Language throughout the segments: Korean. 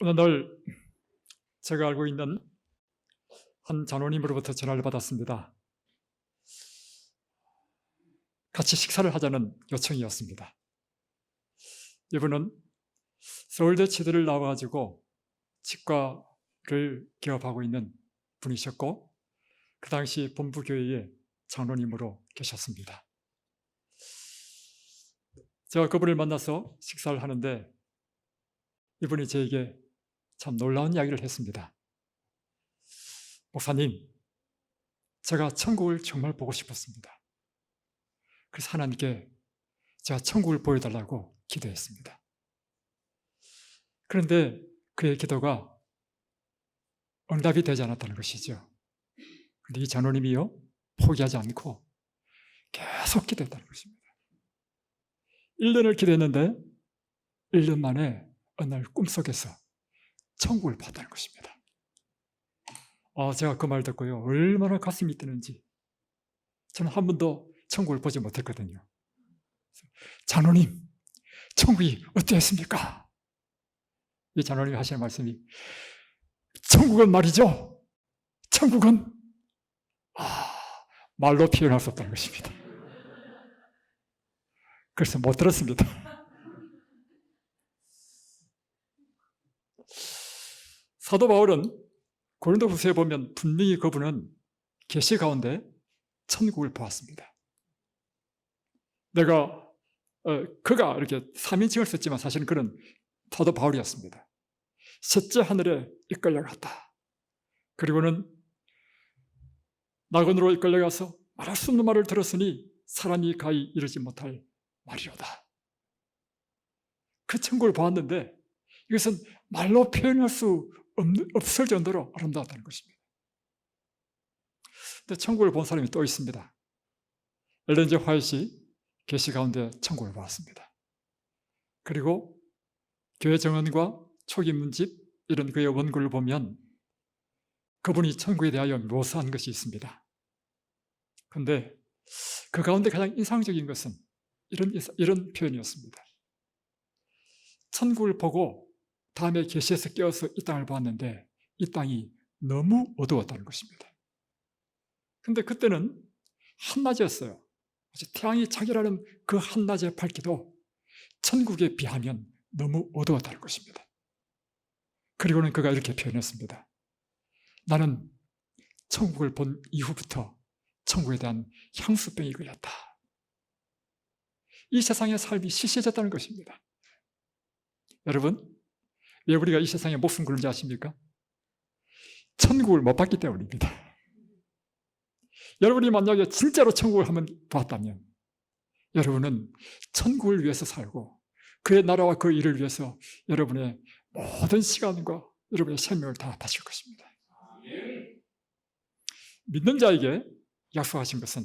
오늘 제가 알고 있는 한 장로님으로부터 전화를 받았습니다. 같이 식사를 하자는 요청이었습니다. 이분은 서울대 치대를 나와가지고 치과를 개업하고 있는 분이셨고, 그 당시 본부교회의 장로님으로 계셨습니다. 제가 그분을 만나서 식사를 하는데 이분이 저에게 참 놀라운 이야기를 했습니다. 목사님, 제가 천국을 정말 보고 싶었습니다. 그래서 하나님께 제가 천국을 보여달라고 기도했습니다. 그런데 그의 기도가 응답이 되지 않았다는 것이죠. 그런데 이 장로님이요, 포기하지 않고 계속 기도했다는 것입니다. 1년을 기도했는데 1년 만에 어느 날 꿈속에서 천국을 봤다는 것입니다. 제가 그 말 듣고요, 얼마나 가슴이 뛰는지. 저는 한 번도 천국을 보지 못했거든요. 장로님, 천국이 어땠습니까? 이 장로님이 하시는 말씀이, 천국은 말이죠, 천국은 말로 표현할 수 없다는 것입니다. 그래서 못 들었습니다. 사도 바울은 고린도후서에 보면 분명히 그분은 계시 가운데 천국을 보았습니다. 그가 이렇게 3인칭을 썼지만 사실은 그는 사도 바울이었습니다. 셋째 하늘에 이끌려갔다. 그리고는 낙원으로 이끌려가서 말할 수 없는 말을 들었으니 사람이 가히 이르지 못할 말이로다. 그 천국을 보았는데 이것은 말로 표현할 수 없을 정도로 아름다웠다는 것입니다. 근데 천국을 본 사람이 또 있습니다. 엘렌 G. 화이트이 계시 가운데 천국을 보았습니다. 그리고 교회 정언과 초기 문집 이런 그의 원고를 보면 그분이 천국에 대하여 묘사한 것이 있습니다. 그런데 그 가운데 가장 인상적인 것은 이런 표현이었습니다. 천국을 보고 다음에 계시에서 깨어서 이 땅을 보았는데 이 땅이 너무 어두웠다는 것입니다. 그런데 그때는 한낮이었어요. 태양이 자결하는 그 한낮의 밝기도 천국에 비하면 너무 어두웠다는 것입니다. 그리고는 그가 이렇게 표현했습니다. 나는 천국을 본 이후부터 천국에 대한 향수병이 걸렸다. 이 세상의 삶이 시시해졌다는 것입니다. 여러분, 왜 우리가 이 세상에 목숨 걸는지 아십니까? 천국을 못 봤기 때문입니다. 여러분이 만약에 진짜로 천국을 한번 봤다면 여러분은 천국을 위해서 살고 그의 나라와 그 일을 위해서 여러분의 모든 시간과 여러분의 생명을 다 바칠 것입니다. 믿는 자에게 약속하신 것은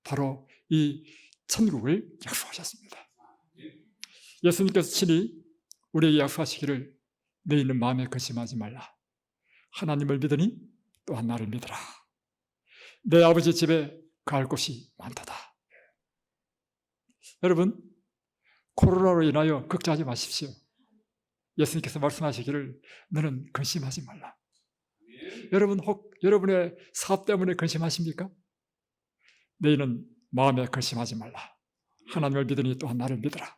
바로 이 천국을 약속하셨습니다. 예수님께서 친히 우리에게 약속하시기를 너희는 마음에 근심하지 말라. 하나님을 믿으니 또한 나를 믿으라. 내 아버지 집에 갈 곳이 많도다. 여러분, 코로나로 인하여 걱정하지 마십시오. 예수님께서 말씀하시기를 너는 근심하지 말라. 여러분, 혹 여러분의 사업 때문에 근심하십니까? 너희는 마음에 근심하지 말라. 하나님을 믿으니 또한 나를 믿으라.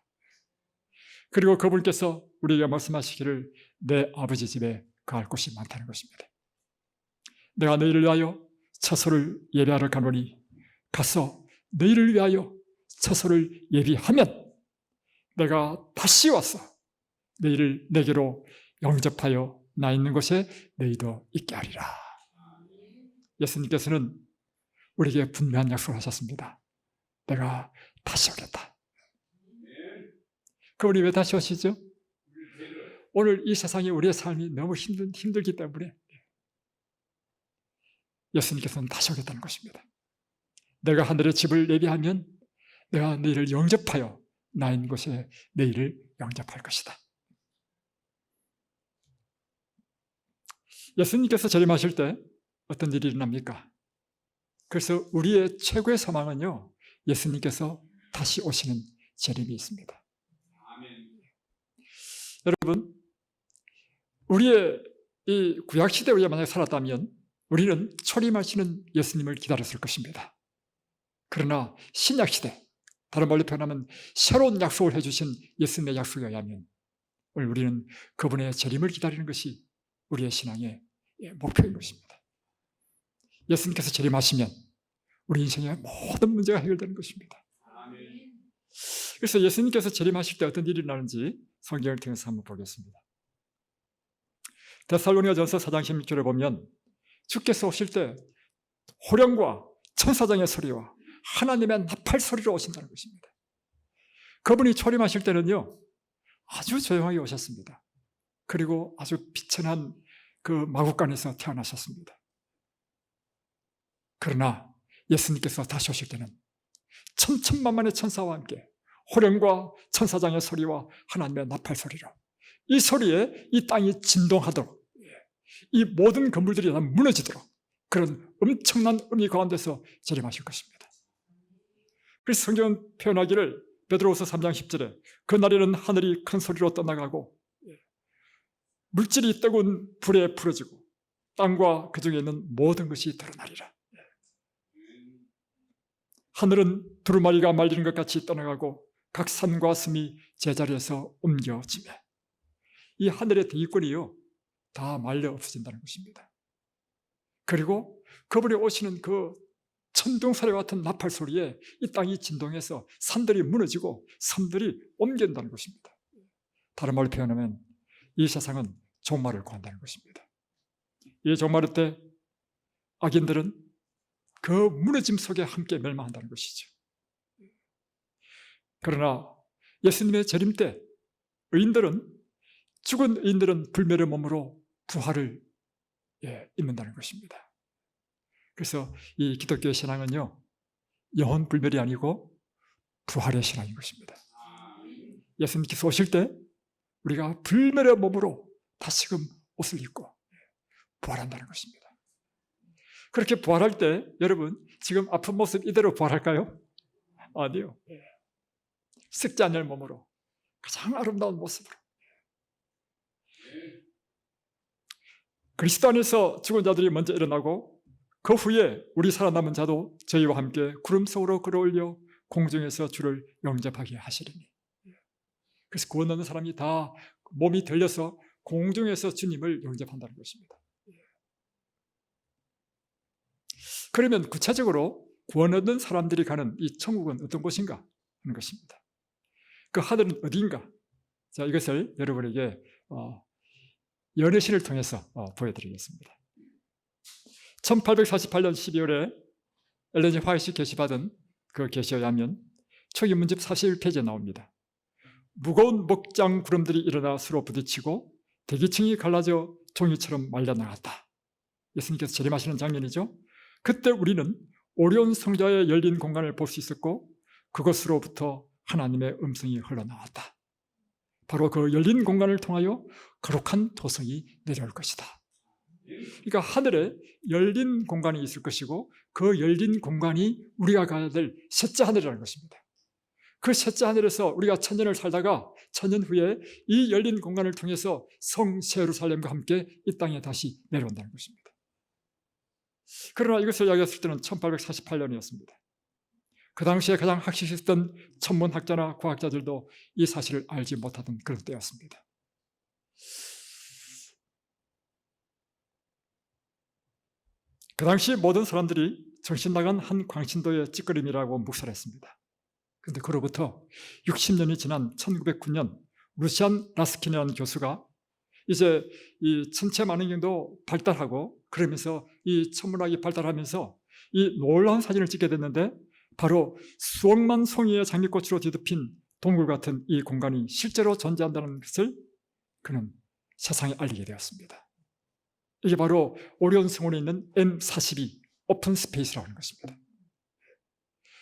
그리고 그분께서 우리에게 말씀하시기를 내 아버지 집에 갈 곳이 많다는 것입니다. 내가 너희를 위하여 처소를 예비하러 가노니 가서 너희를 위하여 처소를 예비하면 내가 다시 와서 너희를 내게로 영접하여 나 있는 곳에 너희도 있게 하리라. 예수님께서는 우리에게 분명한 약속을 하셨습니다. 내가 다시 오겠다. 그분이 왜 다시 오시죠? 오늘 이 세상에 우리의 삶이 너무 힘들기 때문에 예수님께서는 다시 오겠다는 것입니다. 내가 하늘의 집을 예비하면 내가 너희를 영접하여 나 있는 곳에 너희를 영접할 것이다. 예수님께서 재림하실 때 어떤 일이 일어납니까? 그래서 우리의 최고의 소망은요, 예수님께서 다시 오시는 재림이 있습니다. 여러분, 우리의 이 구약시대에 우리가 만약에 살았다면 우리는 초림하시는 예수님을 기다렸을 것입니다. 그러나 신약시대, 다른 말로 표현하면 새로운 약속을 해주신 예수님의 약속에 의하면 우리는 그분의 재림을 기다리는 것이 우리의 신앙의 목표인 것입니다. 예수님께서 재림하시면 우리 인생의 모든 문제가 해결되는 것입니다. 그래서 예수님께서 재림하실 때 어떤 일이 일어나는지 성경을 통해서 한번 보겠습니다. 데살로니가전서 4장 16절에 보면 주께서 오실 때 호령과 천사장의 소리와 하나님의 나팔 소리로 오신다는 것입니다. 그분이 초림하실 때는요, 아주 조용하게 오셨습니다. 그리고 아주 비천한 그 마구간에서 태어나셨습니다. 그러나 예수님께서 다시 오실 때는 천천만만의 천사와 함께 호령과 천사장의 소리와 하나님의 나팔 소리로, 이 소리에 이 땅이 진동하도록, 이 모든 건물들이 다 무너지도록 그런 엄청난 의미 가운데서 재림하실 것입니다. 그래서 성경은 표현하기를 베드로후서 3장 10절에 그날에는 하늘이 큰 소리로 떠나가고 물질이 뜨거운 불에 부러지고 땅과 그 중에 있는 모든 것이 드러나리라. 하늘은 두루마리가 말리는 것 같이 떠나가고 각 산과 섬이 제자리에서 옮겨지며, 이 하늘의 대기권이요 다 말려 없어진다는 것입니다. 그리고 그분이 오시는 그 천둥소리 같은 나팔 소리에 이 땅이 진동해서 산들이 무너지고 섬들이 옮겨진다는 것입니다. 다른 말로 표현하면 이 세상은 종말을 구한다는 것입니다. 이 종말 때 악인들은 그 무너짐 속에 함께 멸망한다는 것이죠. 그러나 예수님의 재림 때 죽은 의인들은 불멸의 몸으로 부활을 입는다는 것입니다. 그래서 이 기독교의 신앙은요, 영혼 불멸이 아니고 부활의 신앙인 것입니다. 예수님께서 오실 때 우리가 불멸의 몸으로 다시금 옷을 입고 부활한다는 것입니다. 그렇게 부활할 때 여러분 지금 아픈 모습 이대로 부활할까요? 아니요. 썩지 않을 몸으로 가장 아름다운 모습으로, 그리스도 안에서 죽은 자들이 먼저 일어나고 그 후에 우리 살아남은 자도 저희와 함께 구름 속으로 끌어올려 공중에서 주를 영접하게 하시리니, 그래서 구원 얻는 사람이 다 몸이 들려서 공중에서 주님을 영접한다는 것입니다. 그러면 구체적으로 구원 얻는 사람들이 가는 이 천국은 어떤 곳인가 하는 것입니다. 그 하늘은 어디인가? 자, 이것을 여러분에게 연애신을 통해서 보여드리겠습니다. 1848년 12월에 엘렌 G 화이트가 게시받은 그 게시에 의하면 초기 문집 41페이지에 나옵니다. 무거운 목장 구름들이 일어나 서로 부딪히고 대기층이 갈라져 종이처럼 말려나갔다. 예수님께서 재림하시는 장면이죠. 그때 우리는 오리온 성자의 열린 공간을 볼 수 있었고 그것으로부터 하나님의 음성이 흘러나왔다. 바로 그 열린 공간을 통하여 거룩한 도성이 내려올 것이다. 그러니까 하늘에 열린 공간이 있을 것이고 그 열린 공간이 우리가 가야 될 셋째 하늘이라는 것입니다. 그 셋째 하늘에서 우리가 천년을 살다가 천년 후에 이 열린 공간을 통해서 성 예루살렘과 함께 이 땅에 다시 내려온다는 것입니다. 그러나 이것을 이야기했을 때는 1848년이었습니다. 그 당시에 가장 학식했던 천문학자나 과학자들도 이 사실을 알지 못하던 그런 때였습니다. 그 당시 모든 사람들이 정신나간 한 광신도의 찌꺼림이라고 묵살했습니다. 그런데 그로부터 60년이 지난 1909년 루시안 라스킨이라는 교수가 이제 이 천체 만원경도 발달하고 그러면서 이 천문학이 발달하면서 이 놀라운 사진을 찍게 됐는데, 바로 수억만 송이의 장미꽃으로 뒤덮인 동굴 같은 이 공간이 실제로 존재한다는 것을 그는 세상에 알리게 되었습니다. 이게 바로 오리온 성운에 있는 M42 오픈 스페이스라고 하는 것입니다.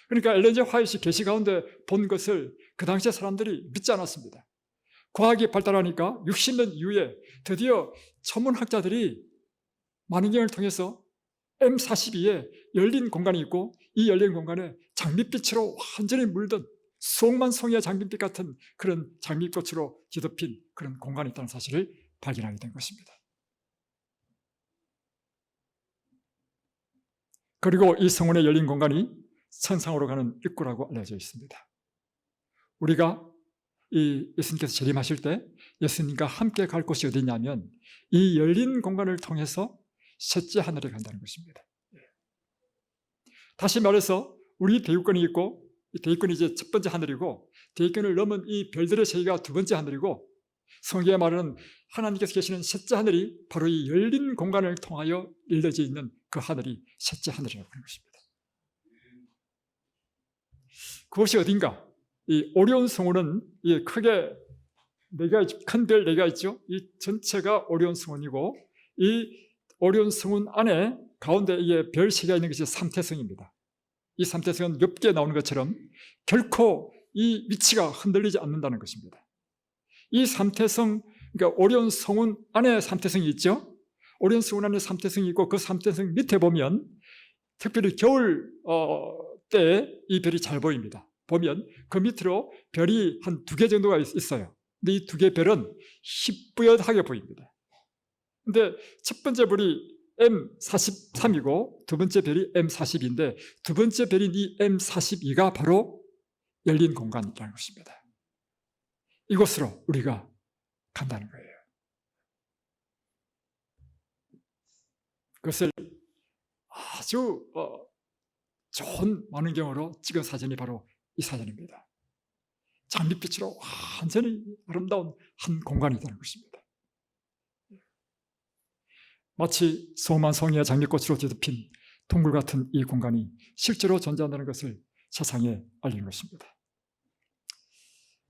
그러니까 엘렌 G 화이트 게시 가운데 본 것을 그 당시에 사람들이 믿지 않았습니다. 과학이 발달하니까 60년 이후에 드디어 천문학자들이 만원경을 통해서 M42에 열린 공간이 있고 이 열린 공간에 장밋빛으로 완전히 물든 수억만 송이의 장밋빛 같은 그런 장밋꽃으로 뒤덮인 그런 공간이 있다는 사실을 발견하게 된 것입니다. 그리고 이 성원에 열린 공간이 천상으로 가는 입구라고 알려져 있습니다. 우리가 이 예수님께서 재림하실 때 예수님과 함께 갈 곳이 어디냐면 이 열린 공간을 통해서 셋째 하늘에 간다는 것입니다. 다시 말해서 우리 대유권이 있고, 이 대유권이 이제 첫 번째 하늘이고, 대유권을 넘은 이 별들의 세계가 두 번째 하늘이고, 성경에 말하는 하나님께서 계시는 셋째 하늘이 바로 이 열린 공간을 통하여 열려져 있는 그 하늘이 셋째 하늘이라고 하는 것입니다. 그것이 어딘가? 이 오리온 성운은 크게 큰 별 4개가 있죠. 이 전체가 오리온 성운이고, 이 오리온 성운 안에 가운데 이게 별 3개가 있는 것이 삼태성입니다. 이 삼태성은 엽기에 나오는 것처럼 결코 이 위치가 흔들리지 않는다는 것입니다. 이 삼태성, 그러니까 오리온 성운 안에 삼태성이 있죠. 오리온 성운 안에 삼태성이 있고 그 삼태성 밑에 보면 특별히 겨울 때 이 별이 잘 보입니다. 보면 그 밑으로 별이 한 2개 정도가 있어요. 근데 이 2개 별은 희뿌옇하게 보입니다. 근데 첫 번째 별이 M43이고 두 번째 별이 M42인데 두 번째 별인 이 M42가 바로 열린 공간이라는 것입니다. 이곳으로 우리가 간다는 거예요. 그것을 아주 좋은 망원경으로 찍은 사진이 바로 이 사진입니다. 장밋빛으로 완전히 아름다운 한 공간이라는 것입니다. 마치 소만 송이와 장미꽃으로 뒤덮인 동굴 같은 이 공간이 실제로 존재한다는 것을 세상에 알리는 것입니다.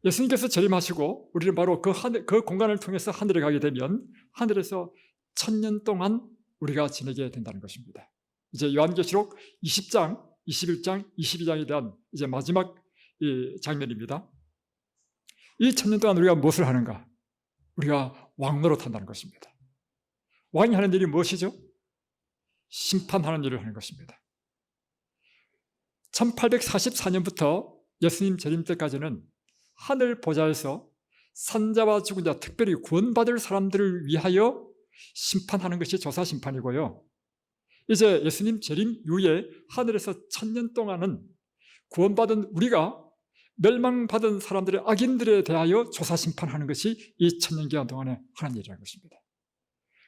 예수님께서 재림하시고 우리는 바로 그 공간을 통해서 하늘에 가게 되면 하늘에서 1000년 동안 우리가 지내게 된다는 것입니다. 이제 요한계시록 20장, 21장, 22장에 대한 이제 마지막 이 장면입니다. 이 1000년 동안 우리가 무엇을 하는가? 우리가 왕노릇 한다는 것입니다. 왕이 하는 일이 무엇이죠? 심판하는 일을 하는 것입니다. 1844년부터 예수님 재림 때까지는 하늘 보좌에서 산자와 죽은 자, 특별히 구원받을 사람들을 위하여 심판하는 것이 조사심판이고요. 이제 예수님 재림 이후에 하늘에서 1000년 동안은 구원받은 우리가 멸망받은 사람들의 악인들에 대하여 조사심판하는 것이 이 1000년 기간 동안에 하는 일이라는 것입니다.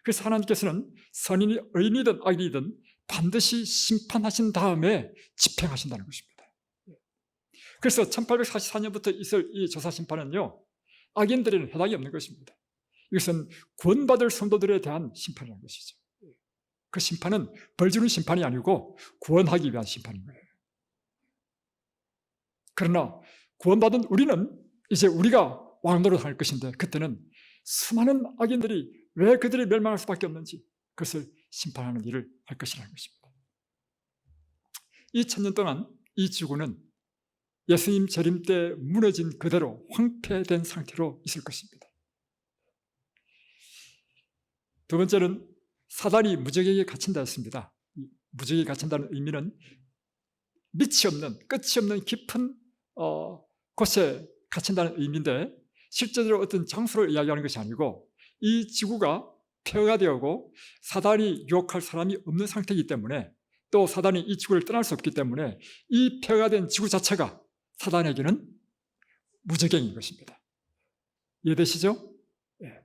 그래서 하나님께서는 선인이 의인이든 악인이든 반드시 심판하신 다음에 집행하신다는 것입니다. 그래서 1844년부터 있을 이 조사심판은요, 악인들에는 해당이 없는 것입니다. 이것은 구원받을 성도들에 대한 심판이라는 것이죠. 그 심판은 벌 주는 심판이 아니고 구원하기 위한 심판인 거예요. 그러나 구원받은 우리는 이제 우리가 왕노릇 할 것인데 그때는 수많은 악인들이 왜 그들이 멸망할 수밖에 없는지 그것을 심판하는 일을 할 것이라는 것입니다. 이 1000년 동안 이 지구는 예수님 재림 때 무너진 그대로 황폐된 상태로 있을 것입니다. 두 번째는 사단이 무적에게 갇힌다 했습니다. 무적에게 갇힌다는 의미는 밑이 없는, 끝이 없는 깊은 곳에 갇힌다는 의미인데 실제로 어떤 장소를 이야기하는 것이 아니고 이 지구가 폐허가 되고 사단이 유혹할 사람이 없는 상태이기 때문에 또 사단이 이 지구를 떠날 수 없기 때문에 이 폐허가 된 지구 자체가 사단에게는 무적행인 것입니다. 이해되시죠? 네.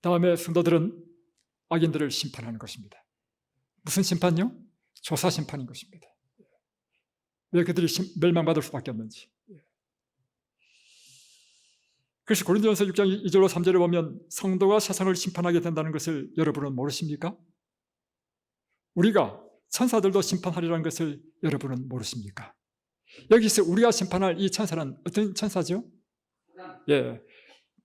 다음에 성도들은 악인들을 심판하는 것입니다. 무슨 심판요? 조사 심판인 것입니다. 왜 그들이 멸망받을 수밖에 없는지. 그래서 고린도전서 6장 2절로 3절에 보면 성도가 세상을 심판하게 된다는 것을 여러분은 모르십니까? 우리가 천사들도 심판하리라는 것을 여러분은 모르십니까? 여기서 우리가 심판할 이 천사는 어떤 천사죠? 예,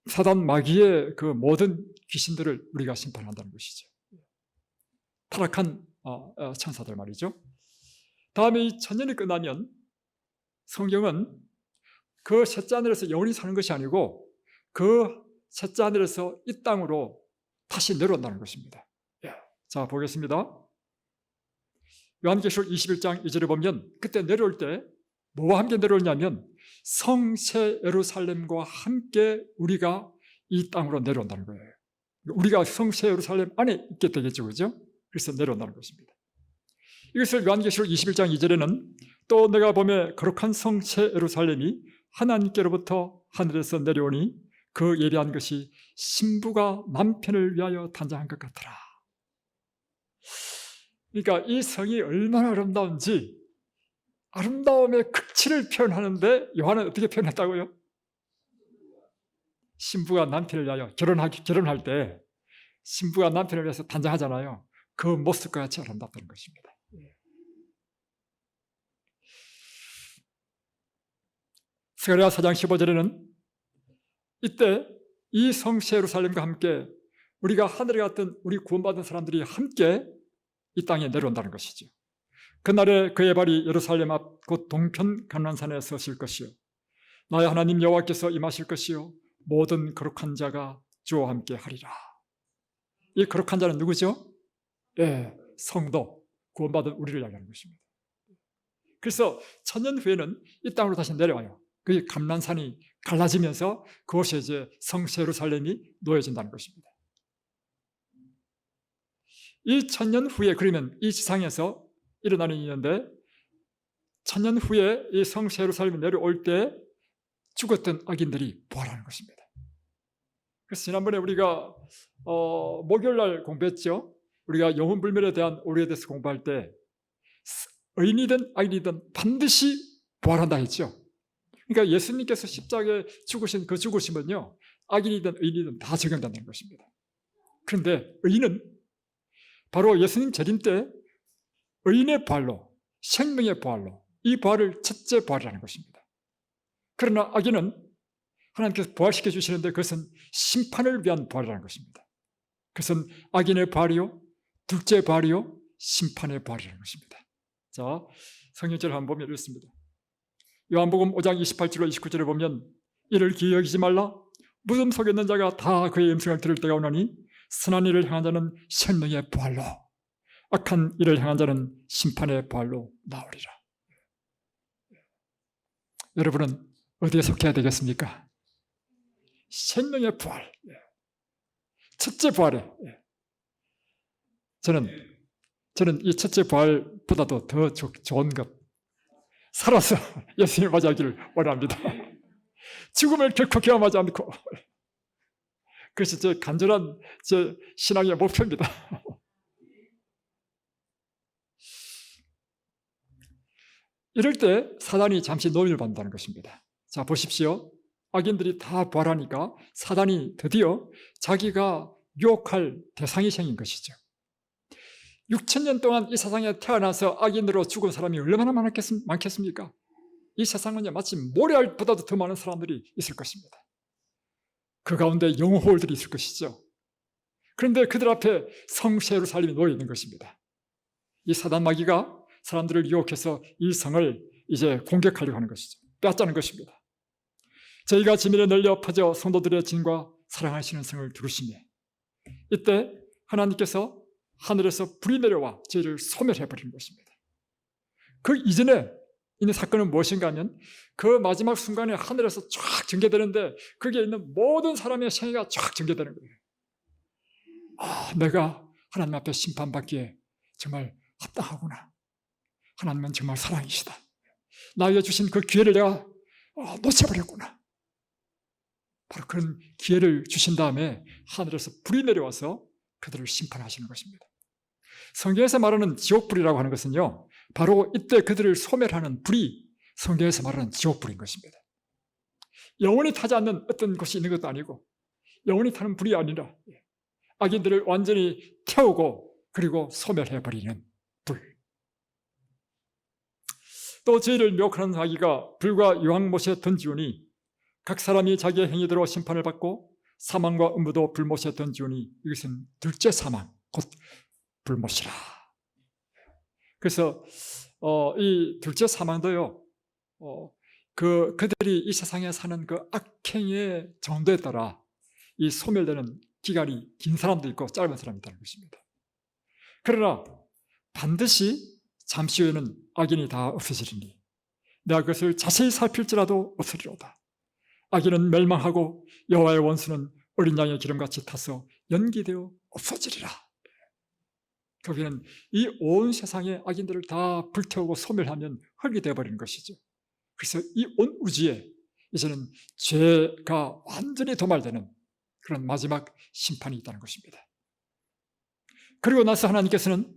사단 마귀의 그 모든 귀신들을 우리가 심판한다는 것이죠. 타락한 천사들 말이죠. 다음에 이 천년이 끝나면 성경은 그 셋째 하늘에서 영원히 사는 것이 아니고 그 셋째 하늘에서 이 땅으로 다시 내려온다는 것입니다. 자, 보겠습니다. 요한계시록 21장 2절에 보면 그때 내려올 때 뭐와 함께 내려오냐면 성새 예루살렘과 함께 우리가 이 땅으로 내려온다는 거예요. 우리가 성새 예루살렘 안에 있게 되겠죠, 그죠? 그래서 내려온다는 것입니다. 이것을 요한계시록 21장 2절에는 또 내가 보매 거룩한 성새 예루살렘이 하나님께로부터 하늘에서 내려오니 그 예리한 것이 신부가 남편을 위하여 단장한 것 같더라. 그러니까 이 성이 얼마나 아름다운지 아름다움의 극치를 표현하는데 요한은 어떻게 표현했다고요? 신부가 남편을 위하여 결혼할 때 신부가 남편을 위해서 단장하잖아요. 그 모습과 같이 아름답다는 것입니다. 스가랴 4장 15절에는 이때 이 성새 예루살렘과 함께 우리가 하늘에 갔던 우리 구원받은 사람들이 함께 이 땅에 내려온다는 것이죠. 그날에 그의 발이 예루살렘 앞 곧 동편 감람산에 서실 것이요 나의 하나님 여호와께서 임하실 것이요 모든 거룩한 자가 주와 함께 하리라. 이 거룩한 자는 누구죠? 예, 성도, 구원받은 우리를 이야기하는 것입니다. 그래서 천년 후에는 이 땅으로 다시 내려와요. 그 감람산이 갈라지면서 그곳에 이제 성새 예루살렘이 놓여진다는 것입니다. 이 천년 후에 그러면 이 지상에서 일어나는 일인데 천년 후에 이 성새 예루살렘이 내려올 때 죽었던 악인들이 부활하는 것입니다. 그래서 지난번에 우리가 목요일날 공부했죠. 우리가 영혼불멸에 대한 오류에 대해서 공부할 때 의인이든 악인이든 반드시 부활한다 했죠. 그러니까 예수님께서 십자가에 죽으신 그 죽으심은요 악인이든 의인이든 다 적용된다는 것입니다. 그런데 의인은 바로 예수님 재림 때 의인의 부활로, 생명의 부활로 이 부활을 첫째 부활이라는 것입니다. 그러나 악인은 하나님께서 부활시켜 주시는데 그것은 심판을 위한 부활이라는 것입니다. 그것은 악인의 부활이요, 둘째 부활이요, 심판의 부활이라는 것입니다. 자, 성경절을 한번 보면 이렇습니다. 요한복음 5장 28절로 29절에 보면 이를 기이 여기지 말라. 무덤 속에 있는 자가 다 그의 음성을 들을 때가 오나니 선한 일을 향한 자는 생명의 부활로 악한 일을 향한 자는 심판의 부활로 나오리라. 여러분은 어디에 속해야 되겠습니까? 생명의 부활, 첫째 부활에 저는 이 첫째 부활보다도 더 좋은 것 살아서 예수님을 맞이하기를 원합니다. 죽음을 결코 경험하지 않고 그것이 제 간절한 제 신앙의 목표입니다. 이럴 때 사단이 잠시 노임을 받는다는 것입니다. 자, 보십시오. 악인들이 다 부활하니까 사단이 드디어 자기가 유혹할 대상이 생긴 것이죠. 6,000년 동안 이 세상에 태어나서 악인으로 죽은 사람이 얼마나 많겠습니까? 이 세상은 마치 모래알보다도 더 많은 사람들이 있을 것입니다. 그 가운데 영혼들이 있을 것이죠. 그런데 그들 앞에 성새 예루살렘이 놓여 있는 것입니다. 이 사단 마귀가 사람들을 유혹해서 이 성을 이제 공격하려고 하는 것이죠. 빼앗자는 것입니다. 저희가 지면에 널려 퍼져 성도들의 진과 사랑하시는 성을 두르시며 이때 하나님께서 하늘에서 불이 내려와 저희를 소멸해버리는 것입니다. 그 이전에 있는 사건은 무엇인가 하면 그 마지막 순간에 하늘에서 쫙 전개되는데 거기에 있는 모든 사람의 생애가 쫙 전개되는 거예요. 아, 내가 하나님 앞에 심판받기에 정말 합당하구나. 하나님은 정말 사랑이시다. 나에게 주신 그 기회를 내가 놓쳐버렸구나. 바로 그런 기회를 주신 다음에 하늘에서 불이 내려와서 그들을 심판하시는 것입니다. 성경에서 말하는 지옥불이라고 하는 것은요, 바로 이때 그들을 소멸하는 불이 성경에서 말하는 지옥불인 것입니다. 영원히 타지 않는 어떤 것이 있는 것도 아니고 영원히 타는 불이 아니라 악인들을 완전히 태우고 그리고 소멸해버리는 불. 또 저희를 미혹하는 자기가 불과 유황못에 던지우니 각 사람이 자기의 행위대로 심판을 받고 사망과 음부도 불못에 던지우니 이것은 둘째 사망, 곧 불못이라. 그래서 이 둘째 사망도요, 그들이 이 세상에 사는 그 악행의 정도에 따라 이 소멸되는 기간이 긴 사람도 있고 짧은 사람이 있다는 것입니다. 그러나 반드시 잠시 후에는 악인이 다 없어지리니 내가 그것을 자세히 살필지라도 없으리로다. 악인은 멸망하고 여호와의 원수는 어린 양의 기름같이 타서 연기되어 없어지리라. 거기는 이 온 세상의 악인들을 다 불태우고 소멸하면 흙이 되어버리는 것이죠. 그래서 이 온 우주에 이제는 죄가 완전히 도말되는 그런 마지막 심판이 있다는 것입니다. 그리고 나서 하나님께서는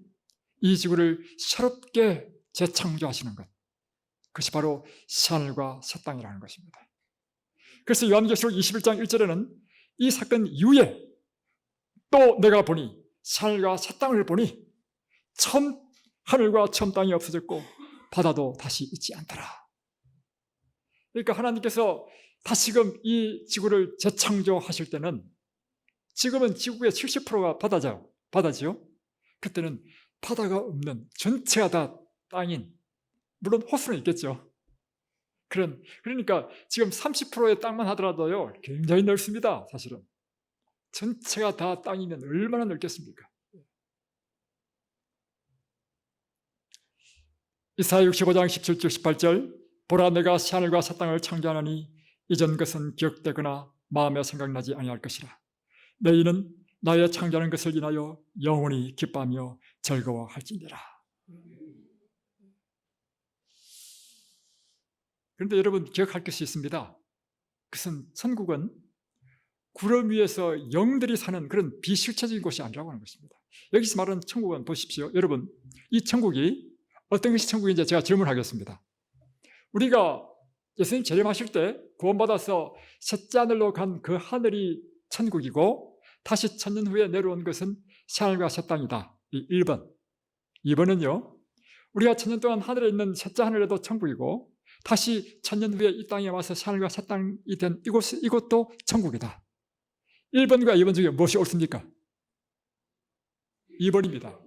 이 지구를 새롭게 재창조하시는 것, 그것이 바로 새하늘과 새 땅이라는 것입니다. 그래서 요한계시록 21장 1절에는 이 사건 이후에 또 내가 보니 새하늘과 새 땅을 보니 처음 하늘과 처음 땅이 없어졌고 바다도 다시 있지 않더라. 그러니까 하나님께서 다시금 이 지구를 재창조하실 때는 지금은 지구의 70%가 바다지요. 그때는 바다가 없는 전체가 다 땅인, 물론 호수는 있겠죠. 그러니까 지금 30%의 땅만 하더라도요 굉장히 넓습니다. 사실은 전체가 다 땅이면 얼마나 넓겠습니까? 이사야 65장 17절 18절 보라 내가 새하늘과 새 땅을 창조하노니 이전 것은 기억되거나 마음에 생각나지 아니할 것이라. 너희는 나의 창조하는 것을 인하여 영원히 기뻐하며 즐거워할지니라. 그런데 여러분 기억할 것이 있습니다. 그것은 천국은 구름 위에서 영들이 사는 그런 비실체적인 곳이 아니라고 하는 것입니다. 여기서 말하는 천국은 보십시오. 여러분 이 천국이 어떤 것이 천국인지 제가 질문하겠습니다. 우리가 예수님 재림하실 때 구원받아서 셋째 하늘로 간 그 하늘이 천국이고 다시 천년 후에 내려온 것은 새하늘과 새 땅이다. 이 1번. 2번은요. 우리가 천년 동안 하늘에 있는 셋째 하늘에도 천국이고 다시 천년 후에 이 땅에 와서 새하늘과 새 땅이 된 이곳도 천국이다. 1번과 2번 중에 무엇이 옳습니까? 2번입니다.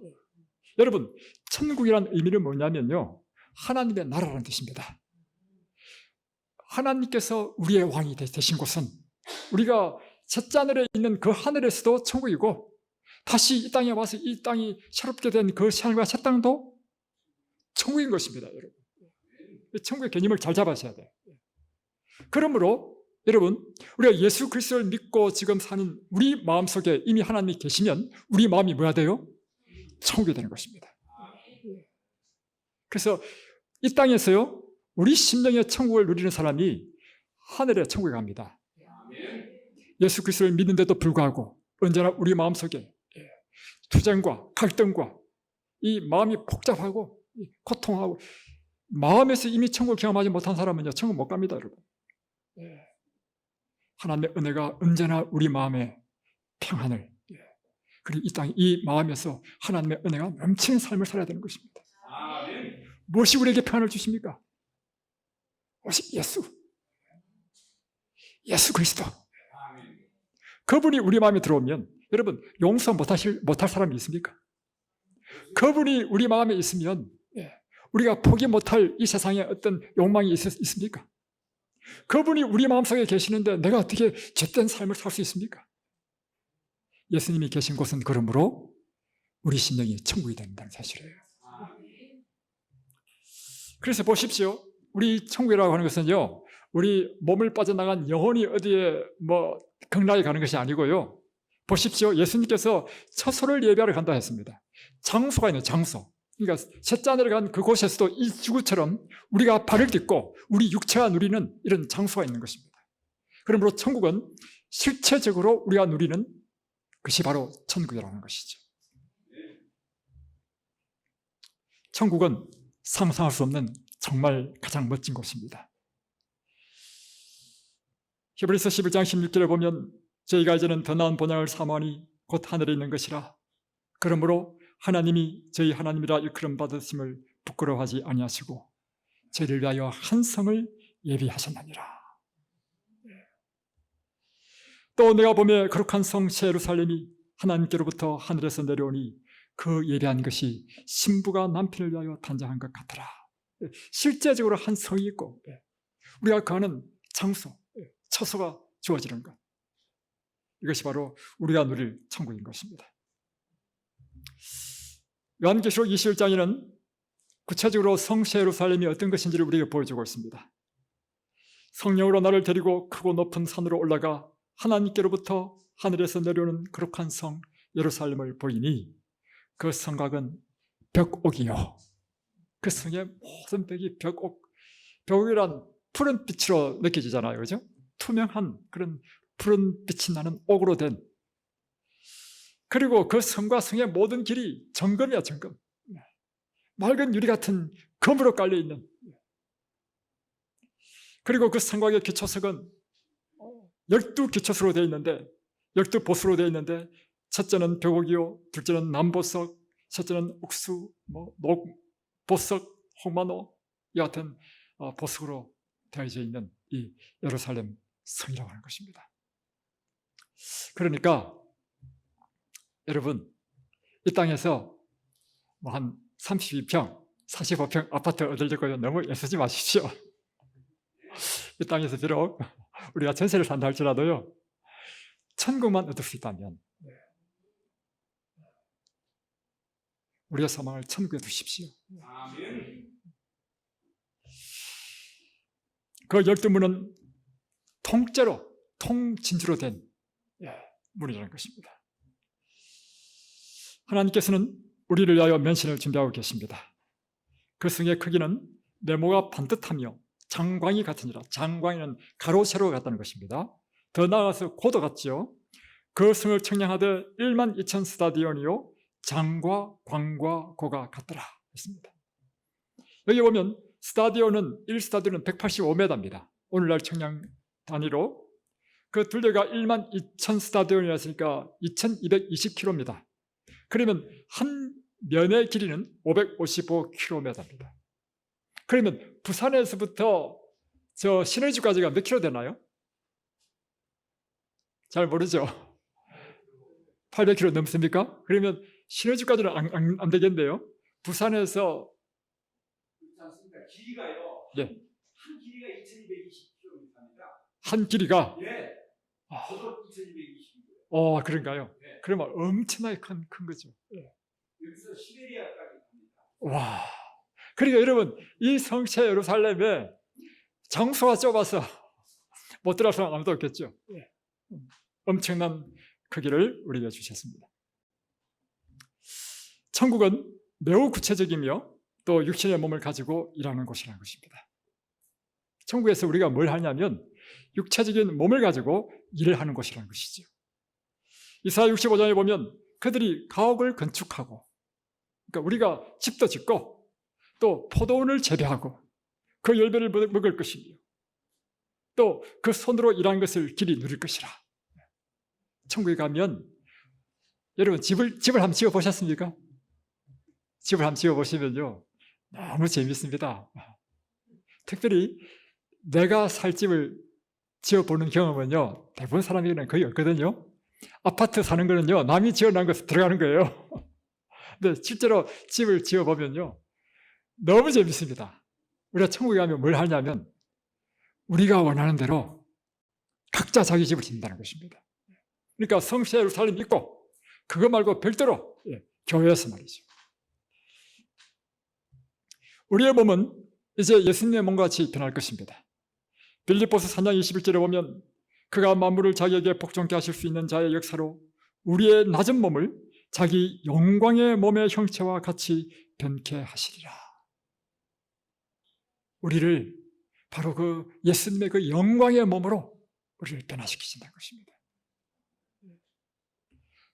여러분 천국이라는 의미는 뭐냐면요 하나님의 나라라는 뜻입니다. 하나님께서 우리의 왕이 되신 곳은 우리가 셋째 하늘에 있는 그 하늘에서도 천국이고 다시 이 땅에 와서 이 땅이 새롭게 된 그 새하늘과 새 땅도 천국인 것입니다. 여러분 천국의 개념을 잘 잡아셔야 돼요. 그러므로 여러분 우리가 예수 그리스도를 믿고 지금 사는 우리 마음속에 이미 하나님이 계시면 우리 마음이 뭐야 돼요? 천국이 되는 것입니다. 그래서 이 땅에서요 우리 심령의 천국을 누리는 사람이 하늘의 천국에 갑니다. 예수 그리스도를 믿는데도 불구하고 언제나 우리 마음속에 투쟁과 갈등과 이 마음이 복잡하고 고통하고 마음에서 이미 천국을 경험하지 못한 사람은요 천국 못 갑니다. 여러분 하나님의 은혜가 언제나 우리 마음에 평안을 그리고 이 땅, 이 마음에서 하나님의 은혜가 넘치는 삶을 살아야 되는 것입니다. 무엇이 우리에게 평안을 주십니까? 예수 그리스도. 그분이 우리 마음에 들어오면 여러분 용서 못할 사람이 있습니까? 그분이 우리 마음에 있으면 우리가 포기 못할 이 세상에 어떤 욕망이 있습니까? 그분이 우리 마음속에 계시는데 내가 어떻게 죄된 삶을 살 수 있습니까? 예수님이 계신 곳은 그러므로 우리 심령이 천국이 된다는 사실이에요. 그래서 보십시오. 우리 천국이라고 하는 것은요 우리 몸을 빠져나간 영혼이 어디에 극락에 가는 것이 아니고요. 보십시오. 예수님께서 처소를 예배하러 간다 했습니다. 장소가 있는 장소. 그러니까 셋째 하늘에 간 그곳에서도 이 지구처럼 우리가 발을 딛고 우리 육체가 누리는 이런 장소가 있는 것입니다. 그러므로 천국은 실체적으로 우리가 누리는 그것이 바로 천국이라는 것이죠. 천국은 상상할 수 없는 정말 가장 멋진 곳입니다. 히브리서 11장 16절에 보면 저희가 이제는 더 나은 본향을 사모하니 곧 하늘에 있는 것이라. 그러므로 하나님이 저희 하나님이라 일컬음 받으심을 부끄러워하지 아니하시고 저희를 위하여 한 성을 예비하셨나니라. 또 내가 보매 거룩한 성 새 예루살렘이 하나님께로부터 하늘에서 내려오니 그 예비한 것이 신부가 남편을 위하여 단장한 것 같더라. 실제적으로 한 성이 있고 우리가 가는 장소, 처소가 주어지는 것, 이것이 바로 우리가 누릴 천국인 것입니다. 요한계시록 21장에는 구체적으로 성 새 예루살렘이 어떤 것인지를 우리에게 보여주고 있습니다. 성령으로 나를 데리고 크고 높은 산으로 올라가 하나님께로부터 하늘에서 내려오는 거룩한 성 예루살렘을 보이니 그 성곽은 벽옥이요. 그 성의 모든 벽이 벽옥. 벽옥이란 푸른 빛으로 느껴지잖아요. 그죠? 투명한 그런 푸른 빛이 나는 옥으로 된, 그리고 그 성과 성의 모든 길이 정금이야, 정금. 맑은 유리 같은 금으로 깔려있는. 그리고 그 성곽의 기초석은 12기초수로 되어 있는데, 12보수로 되어 있는데, 첫째는 벽옥이요, 둘째는 남보석, 셋째는 옥수, 녹보석, 홍마노 이 같은 보석으로 되어져 있는 이 예루살렘 성이라고 하는 것입니다. 그러니까 여러분, 이 땅에서 한 32평, 45평 아파트 얻으려고 너무 애쓰지 마십시오. 이 땅에서 비록 우리가 전세를 산다 할지라도요, 천국만 얻을 수 있다면 우리의 소망을 천국에 두십시오. 그 12문은 통째로, 통진주로 된 문이라는 것입니다. 하나님께서는 우리를 위하여 면신을 준비하고 계십니다. 그 성의 크기는 네모가 반듯하며 장광이 같으니라. 장광이는 가로 세로가 같다는 것입니다. 더 나아가서 고도 같지요. 그 성을 청량하되 1만 2천 스타디온이요 장과 광과 고가 같더라 했습니다. 여기 보면 스타디온은 1스타디온은 185m입니다. 오늘날 청량 단위로 그 둘레가 1만 2천 스타디온이었으니까 2220km입니다. 그러면 한 면의 길이는 555km입니다. 그러면 부산에서부터 저 신의주까지가 몇 킬로 되나요? 잘 모르죠. 800km 넘습니까? 그러면 신의주까지는 안 되겠네요. 부산에서 길이가요. 네. 한 길이가 2220km입니다. 한 길이가? 예. 저도 2220km. 그런가요? 네. 그러면 엄청나게 큰 거죠. 네. 여기서 시베리아까지 갑니다. 와. 그러니까 여러분, 이 성체 예루살렘에 장소가 좁아서 못 들어갈 사람 아무도 없겠죠. 네. 엄청난 크기를 우리에게 주셨습니다. 천국은 매우 구체적이며 또 육신의 몸을 가지고 일하는 곳이라는 것입니다. 천국에서 우리가 뭘 하냐면 육체적인 몸을 가지고 일을 하는 곳이라는 것이죠. 이사야 65장에 보면 그들이 가옥을 건축하고, 그러니까 우리가 집도 짓고 또 포도원을 재배하고 그 열매를 먹을 것이며 또 그 손으로 일한 것을 길이 누릴 것이라. 천국에 가면 여러분 집을 한번 지어 보셨습니까? 집을 한번 지어 보시면요 너무 재밌습니다. 특별히 내가 살 집을 지어보는 경험은요 대부분 사람에게는 거의 없거든요. 아파트 사는 거는요 남이 지어놓은 것에 들어가는 거예요. 근데 실제로 집을 지어보면요 너무 재밌습니다. 우리가 천국에 가면 뭘 하냐면 우리가 원하는 대로 각자 자기 집을 짓는다는 것입니다. 그러니까 성시 예루살렘 있고 그거 말고 별도로 교회에서 말이죠. 우리의 몸은 이제 예수님의 몸과 같이 변할 것입니다. 빌립보서 3장 21절에 보면 그가 만물을 자기에게 복종케 하실 수 있는 자의 역사로 우리의 낮은 몸을 자기 영광의 몸의 형체와 같이 변케 하시리라. 우리를 바로 그 예수님의 그 영광의 몸으로 우리를 변화시키신다는 것입니다.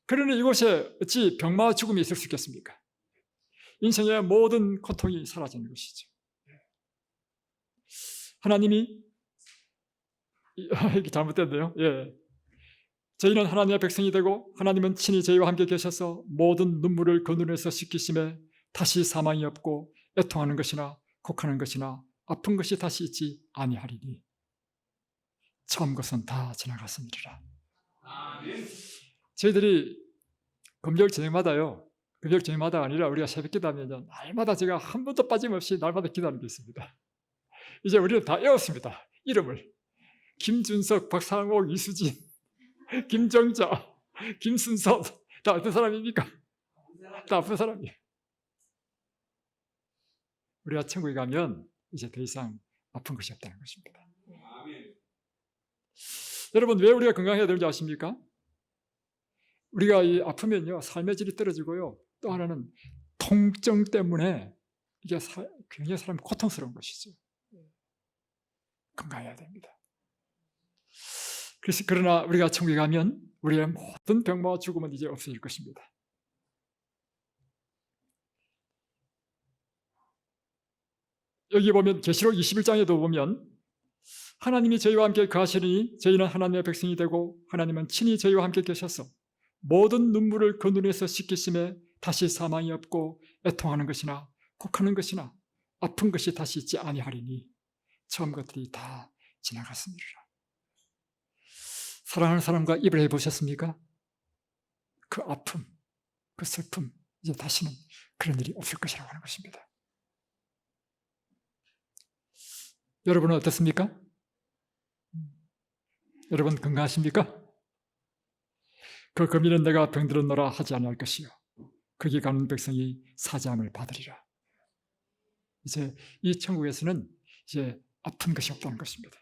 그러니 이곳에 어찌 병마와 죽음이 있을 수 있겠습니까? 인생의 모든 고통이 사라지는 것이죠. 하나님이 이게 잘못됐네요. 예. 저희는 하나님의 백성이 되고 하나님은 친히 저희와 함께 계셔서 모든 눈물을 그 눈에서 씻기심에 다시 사망이 없고 애통하는 것이나 곡하는 것이나 아픈 것이 다시 있지 아니하리니 처음 것은 다 지나갔으니라. 아멘. 저희들이 금요일 저녁마다요. 금요일 저녁마다 아니라 우리가 새벽기도 하면 날마다 제가 한 번도 빠짐없이 날마다 기도하는 게 있습니다. 이제 우리는 다 외웠습니다. 이름을. 김준석, 박상옥, 이수진, 김정자, 김순서 다 어떤 사람입니까? 다 아픈 사람이에요. 우리가 천국에 가면 이제 더 이상 아픈 것이 없다는 것입니다. 아멘. 여러분 왜 우리가 건강해야 되는지 아십니까? 우리가 이 아프면요, 삶의 질이 떨어지고요. 또 하나는 통증 때문에 이게 굉장히 사람이 고통스러운 것이죠. 건강해야 됩니다. 그래서 그러나 우리가 천국에 가면 우리의 모든 병마와 죽음은 이제 없어질 것입니다. 여기 보면 계시록 21장에도 보면 하나님이 저희와 함께 거하시니 저희는 하나님의 백성이 되고 하나님은 친히 저희와 함께 계셔서 모든 눈물을 그 눈에서 씻기심에 다시 사망이 없고 애통하는 것이나 곡하는 것이나 아픈 것이 다시 있지 아니하리니 처음 것들이 다 지나갔습니다. 사랑하는 사람과 이별해 보셨습니까? 그 아픔, 그 슬픔, 이제 다시는 그런 일이 없을 것이라고 하는 것입니다. 여러분은 어떻습니까? 여러분 건강하십니까? 그 금일은 내가 병들었노라 하지 아니할 것이요 거기 가는 백성이 사자함을 받으리라. 이제 이 천국에서는 이제 아픈 것이 없다는 것입니다.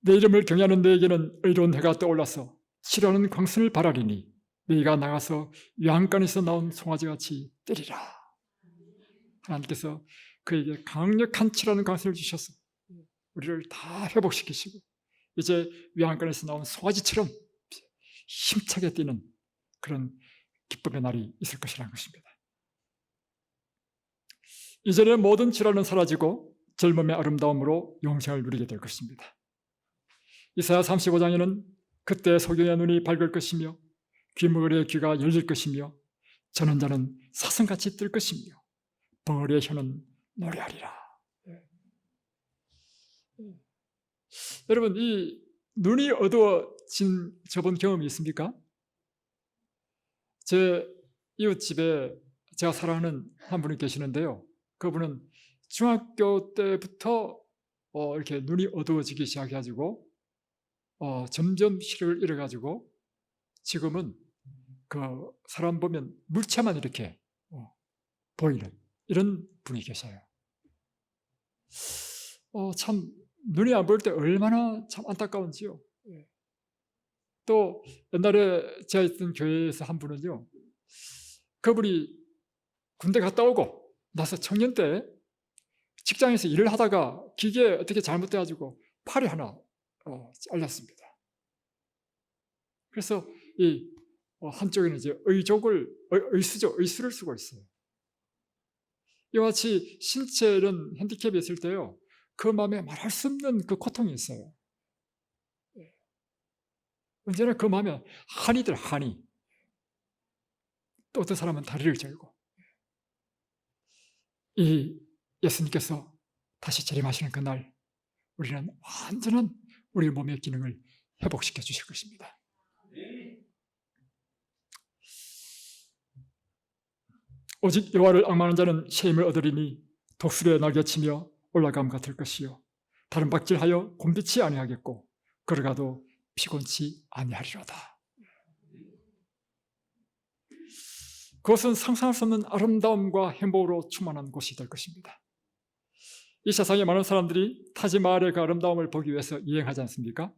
내 이름을 경외하는 너에게는 의로운 해가 떠올라서 치료하는 광선을 발하리니 너희가 나가서 외양간에서 나온 송아지같이 때리라. 하나님께서 그에게 강력한 치료하는 광선을 주셔서 우리를 다 회복시키시고 이제 외양간에서 나온 송아지처럼 힘차게 뛰는 그런 기쁨의 날이 있을 것이라는 것입니다. 이전의 모든 질환은 사라지고 젊음의 아름다움으로 영생을 누리게 될 것입니다. 이사야 35장에는 그때 소경의 눈이 밝을 것이며 귀머거리의 귀가 열릴 것이며 저는 자는 사슴같이 뜰 것이며 벙어리의 혀는 노래하리라. 여러분, 이 눈이 어두워진 저번 경험이 있습니까? 제 이웃집에 제가 사랑하는 한 분이 계시는데요. 그분은 중학교 때부터 이렇게 눈이 어두워지기 시작해가지고 점점 시력을 잃어가지고 지금은 그 사람 보면 물체만 이렇게 보이는 이런 분이 계셔요. 참 눈이 안 보일 때 얼마나 참 안타까운지요. 또 옛날에 제가 있던 교회에서 한 분은요, 그분이 군대 갔다 오고 나서 청년 때 직장에서 일을 하다가 기계에 어떻게 잘못돼가지고 팔이 하나 잘렸습니다. 그래서 이 한쪽에는 이제 의수를 쓰고 있어요. 이와 같이 신체 이런 핸디캡이 있을 때요, 그 마음에 말할 수 없는 그 고통이 있어요. 언제나 그 마음에 한이. 또 어떤 사람은 다리를 절고. 이 예수님께서 다시 재림하시는 그날 우리는 완전한 우리 몸의 기능을 회복시켜 주실 것입니다. 오직 여호와를 앙망하는 자는 새 힘을 얻으리니 독수리에 날개치며 올라감 같을 것이요 다른 박질하여 곤비치 아니하겠고 걸어가도 피곤치 아니하리로다. 그것은 상상할 수 없는 아름다움과 행복으로 충만한 곳이 될 것입니다. 이 세상에 많은 사람들이 타지마할의 그 아름다움을 보기 위해서 여행하지 않습니까?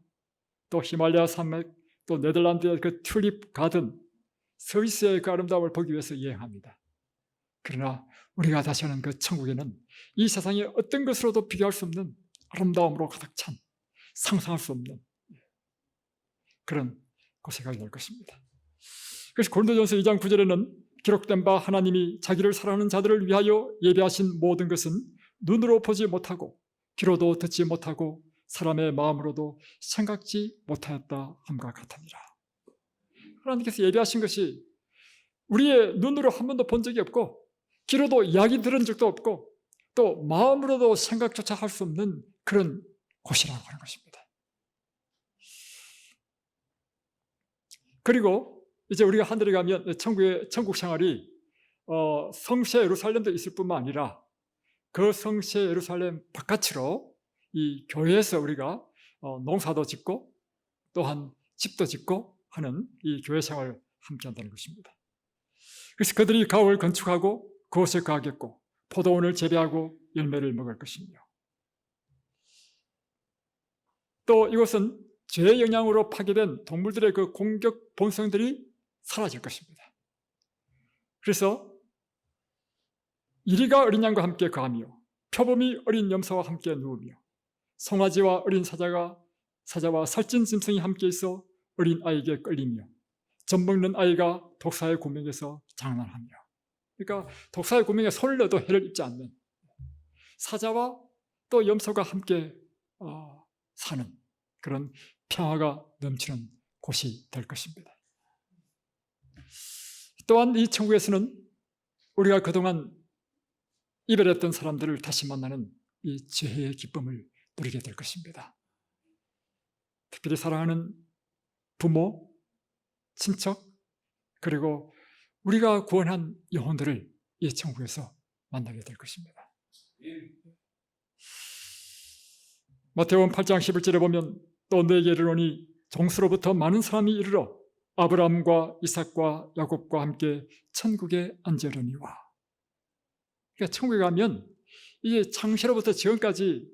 또 히말라야 산맥, 또 네덜란드의 그 튤립 가든, 스위스의 그 아름다움을 보기 위해서 여행합니다. 그러나 우리가 다시 하는 그 천국에는 이 세상의 어떤 것으로도 비교할 수 없는 아름다움으로 가득 찬 상상할 수 없는 그런 곳에 가게 될 것입니다. 그래서 고린도전서 2장 9절에는 기록된 바 하나님이 자기를 사랑하는 자들을 위하여 예비하신 모든 것은 눈으로 보지 못하고 귀로도 듣지 못하고 사람의 마음으로도 생각지 못하였다 함과 같으니라. 하나님께서 예비하신 것이 우리의 눈으로 한 번도 본 적이 없고 귀로도 이야기 들은 적도 없고 또 마음으로도 생각조차 할 수 없는 그런 곳이라고 하는 것입니다. 그리고 이제 우리가 하늘에 가면 천국 생활이 성세 예루살렘도 있을 뿐만 아니라 그 성세 예루살렘 바깥으로 이 교회에서 우리가 농사도 짓고 또한 집도 짓고 하는 이 교회 생활을 함께 한다는 것입니다. 그래서 그들이 가옥을 건축하고 그곳에 거하겠고 포도원을 재배하고 열매를 먹을 것이며 또 이곳은 죄의 영향으로 파괴된 동물들의 그 공격 본성들이 사라질 것입니다. 그래서 이리가 어린 양과 함께 거하며 표범이 어린 염소와 함께 누우며 송아지와 어린 사자와 살찐 짐승이 함께 있어 어린 아이에게 끌리며 젖먹는 아이가 독사의 고명에서 장난하며. 그러니까 독사의 고명에 손을 넣어도 해를 입지 않는 사자와 또 염소가 함께 사는 그런 평화가 넘치는 곳이 될 것입니다. 또한 이 천국에서는 우리가 그동안 이별했던 사람들을 다시 만나는 이 재회의 기쁨을 누리게 될 것입니다. 특별히 사랑하는 부모, 친척, 그리고 우리가 구원한 영혼들을 이 천국에서 만나게 될 것입니다. 마태복음 8장 11절에 보면 또 너에게 이르노니 종수로부터 많은 사람이 이르러 아브라함과 이삭과 야곱과 함께 천국에 앉으려니와. 그러니까 천국에 가면 이게 창세로부터 지금까지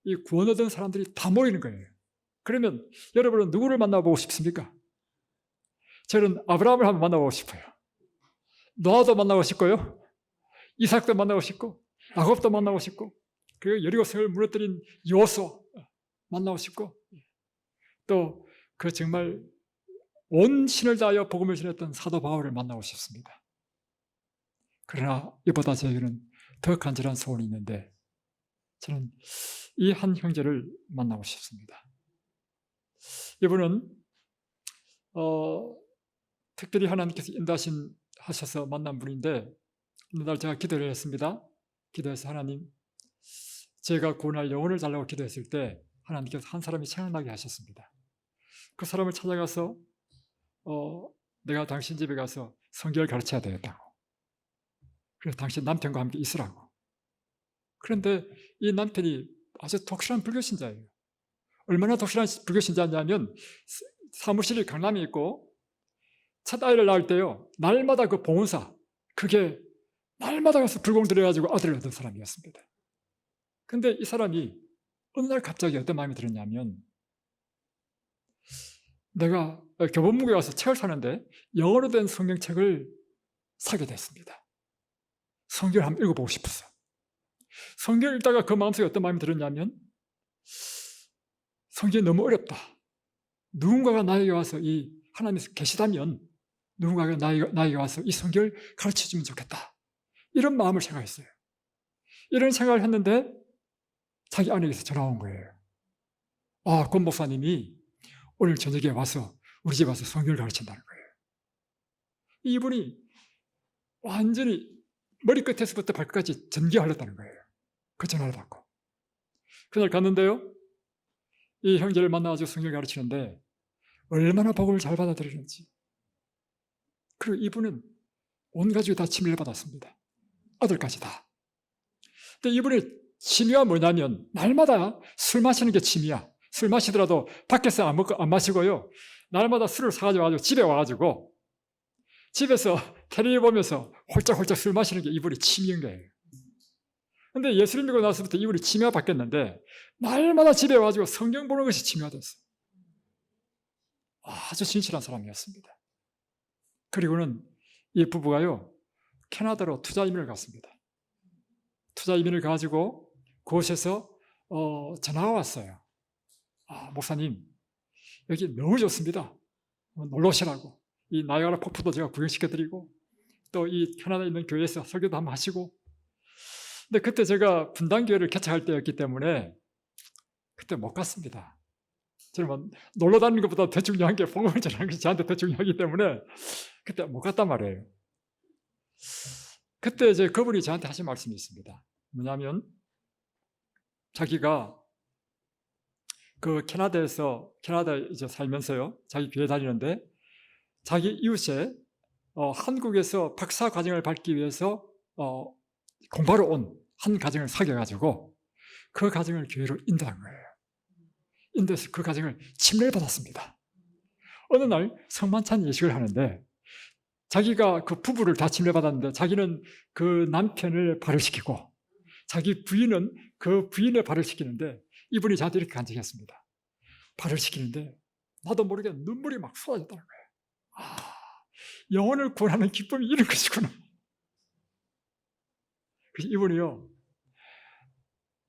이 구원 얻은 사람들이 다 모이는 거예요. 그러면 여러분은 누구를 만나보고 싶습니까? 저는 아브라함을 한번 만나보고 싶어요. 노아도 만나고 싶고요, 이삭도 만나고 싶고, 야곱도 만나고 싶고, 그리고 여리고성을 무너뜨린 여호수아 만나고 싶고, 또 그 정말 온 신을 다하여 복음을 전했던 사도 바울을 만나고 싶습니다. 그러나 이보다 저에게는 더 간절한 소원이 있는데 저는 이 한 형제를 만나고 싶습니다. 이분은 특별히 하나님께서 인도하셔서 만난 분인데 어느 날 제가 기도를 했습니다. 기도해서 하나님, 제가 구원할 영혼을 달라고 기도했을 때 하나님께서 한 사람이 생각나게 하셨습니다. 그 사람을 찾아가서 내가 당신 집에 가서 성경을 가르쳐야 되겠다고, 그래서 당신 남편과 함께 있으라고. 그런데 이 남편이 아주 독실한 불교신자예요. 얼마나 독실한 불교신자냐면 사무실이 강남에 있고 첫 아이를 낳을 때요, 날마다 그 보훈사, 그게 날마다 가서 불공 들여가지고 아들을 얻은 사람이었습니다. 근데 이 사람이 어느 날 갑자기 어떤 마음이 들었냐면, 내가 교보문고에 가서 책을 사는데 영어로 된 성경책을 사게 됐습니다. 성경을 한번 읽어보고 싶었어. 성경을 읽다가 그 마음속에 어떤 마음이 들었냐면, 성경이 너무 어렵다. 누군가가 나에게 와서 이 하나님께서 계시다면 누군가가 나에게 와서 이 성경을 가르쳐주면 좋겠다. 이런 마음을 생각했어요. 이런 생각을 했는데 자기 아내에게서 전화가 온 거예요. 권 목사님이 오늘 저녁에 와서 우리 집에 와서 성경을 가르친다는 거예요. 이분이 완전히 머리끝에서부터 발끝까지 전개하렸다는 거예요. 그 전화를 받고. 그날 갔는데요, 이 형제를 만나가지고 성경을 가르치는데 얼마나 복음을 잘 받아들이는지. 그리고 이분은 온 가족이 다 침례를 받았습니다. 아들까지 다. 근데 이분의 취미가 뭐냐면 날마다 술 마시는 게 취미야. 술 마시더라도 밖에서 안 마시고요, 날마다 술을 사가지고 집에 와가지고 집에서 텔레비 보면서 홀짝홀짝 술 마시는 게 이분의 취미인 거예요. 근데 예수를 믿고 나서부터 이분이 취미가 바뀌었는데 날마다 집에 와가지고 성경 보는 것이 취미가 됐어요. 아주 진실한 사람이었습니다. 그리고는 이 부부가요, 캐나다로 투자 이민을 갔습니다. 투자 이민을 가지고 그곳에서 전화가 왔어요. 목사님, 여기 너무 좋습니다. 놀러 오시라고. 이 나이아가라 폭포도 제가 구경시켜드리고 또 이 캐나다에 있는 교회에서 설교도 한번 하시고. 근데 그때 제가 분당교회를 개척할 때였기 때문에 그때 못 갔습니다. 저는 놀러 다니는 것보다 더 중요한 게 복음을 전하는 것이 저한테 더 중요하기 때문에 그때 못 갔단 말이에요. 그때 이제 그분이 저한테 하신 말씀이 있습니다. 뭐냐면 자기가 그 캐나다에 이제 살면서요, 자기 교회 다니는데 자기 이웃에 한국에서 박사 과정을 밟기 위해서 공부하러 온 한 가정을 사귀어가지고 그 가정을 교회로 인도한 거예요. 인도해서 그 가정을 침례를 받았습니다. 어느 날 성만찬 예식을 하는데 자기가 그 부부를 다 침례받았는데 자기는 그 남편을 발을 시키고 자기 부인은 그 부인의 발을 시키는데 이분이 저한테 이렇게 간증했습니다. 발을 시키는데 나도 모르게 눈물이 막 쏟아졌다는 거예요. 영혼을 구원하는 기쁨이 이런 것이구나. 그래서 이분이요,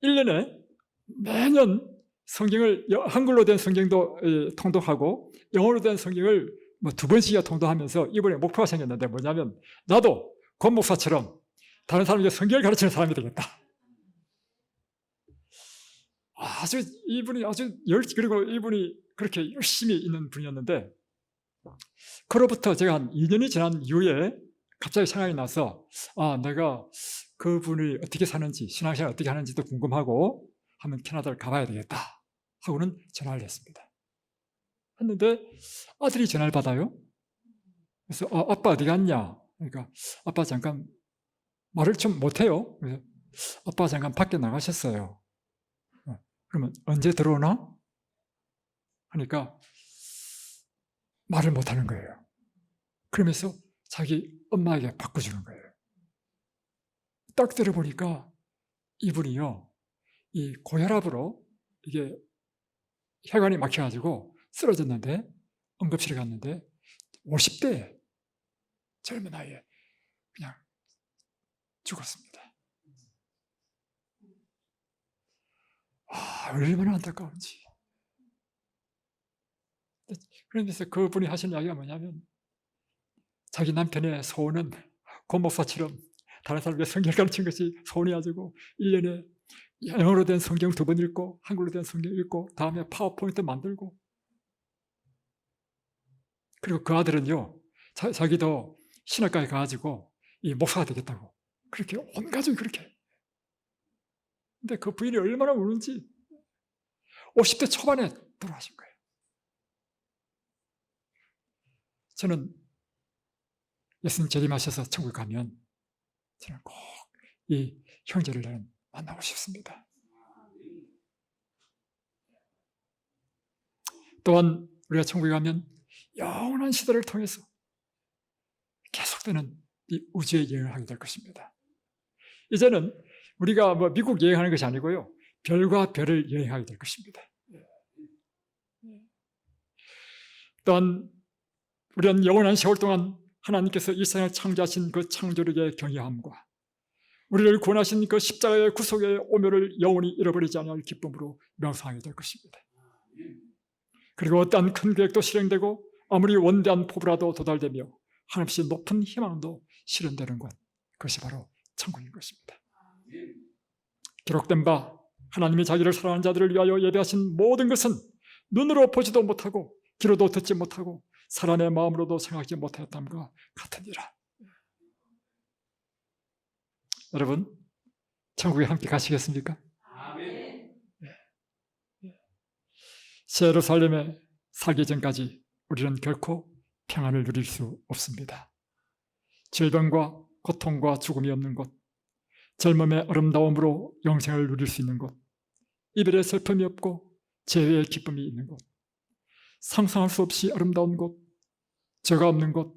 1년에 매년 성경을 한글로 된 성경도 통독하고 영어로 된 성경을 뭐 2번씩이나 통독하면서 이번에 목표가 생겼는데 뭐냐면 나도 권 목사처럼 다른 사람에게 성경을 가르치는 사람이 되겠다. 그리고 이분이 그렇게 열심히 있는 분이었는데 그로부터 제가 한 2년이 지난 이후에 갑자기 생각이 나서 내가 그분이 어떻게 사는지 신앙생활 어떻게 하는지도 궁금하고 하면 캐나다를 가봐야 되겠다 하고는 전화를 했습니다. 했는데 아들이 전화를 받아요. 그래서 아빠 어디 갔냐? 그러니까 아빠 잠깐 말을 좀 못해요. 그래서 아빠 잠깐 밖에 나가셨어요. 그러면 언제 들어오나? 하니까 말을 못하는 거예요. 그러면서 자기 엄마에게 바꿔주는 거예요. 딱 들어보니까 이분이요, 이 고혈압으로 이게 혈관이 막혀가지고 쓰러졌는데 응급실에 갔는데 50대 젊은 나이에 그냥 죽었습니다. 얼마나 안타까운지. 그러면서 그분이 하신 이야기가 뭐냐면 자기 남편의 소원은 권 목사처럼 다른 사람에게 성경을 가르친 것이 소원이가지고 1년에 영어로 된 성경 2번 읽고 한글로 된 성경 읽고 다음에 파워포인트 만들고, 그리고 그 아들은요 자기도 신학과에 가가지고 이 목사가 되겠다고 그렇게 온 가족이 그렇게. 근데 그 부인이 얼마나 우는지 50대 초반에 돌아가신 거예요. 저는 예수님 재림하셔서 천국 가면 저는 꼭 이 형제를 나는 만나고 싶습니다. 또한 우리가 천국에 가면 영원한 시대를 통해서 계속되는 이 우주의 여행을 하게 될 것입니다. 이제는 우리가 뭐 미국 여행하는 것이 아니고요, 별과 별을 여행하게 될 것입니다. 또한 우리는 영원한 세월 동안 하나님께서 이 세상을 창조하신 그 창조력의 경외함과 우리를 구원하신 그 십자가의 구속의 오묘를 영원히 잃어버리지 않을 기쁨으로 명상하게 될 것입니다. 그리고 어떠한 큰 계획도 실행되고 아무리 원대한 포부라도 도달되며 한없이 높은 희망도 실현되는 것, 그것이 바로 천국인 것입니다. 기록된 바 하나님이 자기를 사랑하는 자들을 위하여 예배하신 모든 것은 눈으로 보지도 못하고 귀로도 듣지 못하고 사람의 마음으로도 생각하지 못하였담과 같으니라. 여러분, 천국에 함께 가시겠습니까? 아멘. 새 예루살렘에 살기 전까지 우리는 결코 평안을 누릴 수 없습니다. 질병과 고통과 죽음이 없는 곳, 젊음의 아름다움으로 영생을 누릴 수 있는 곳, 이별의 슬픔이 없고 재회의 기쁨이 있는 곳, 상상할 수 없이 아름다운 곳, 죄가 없는 곳,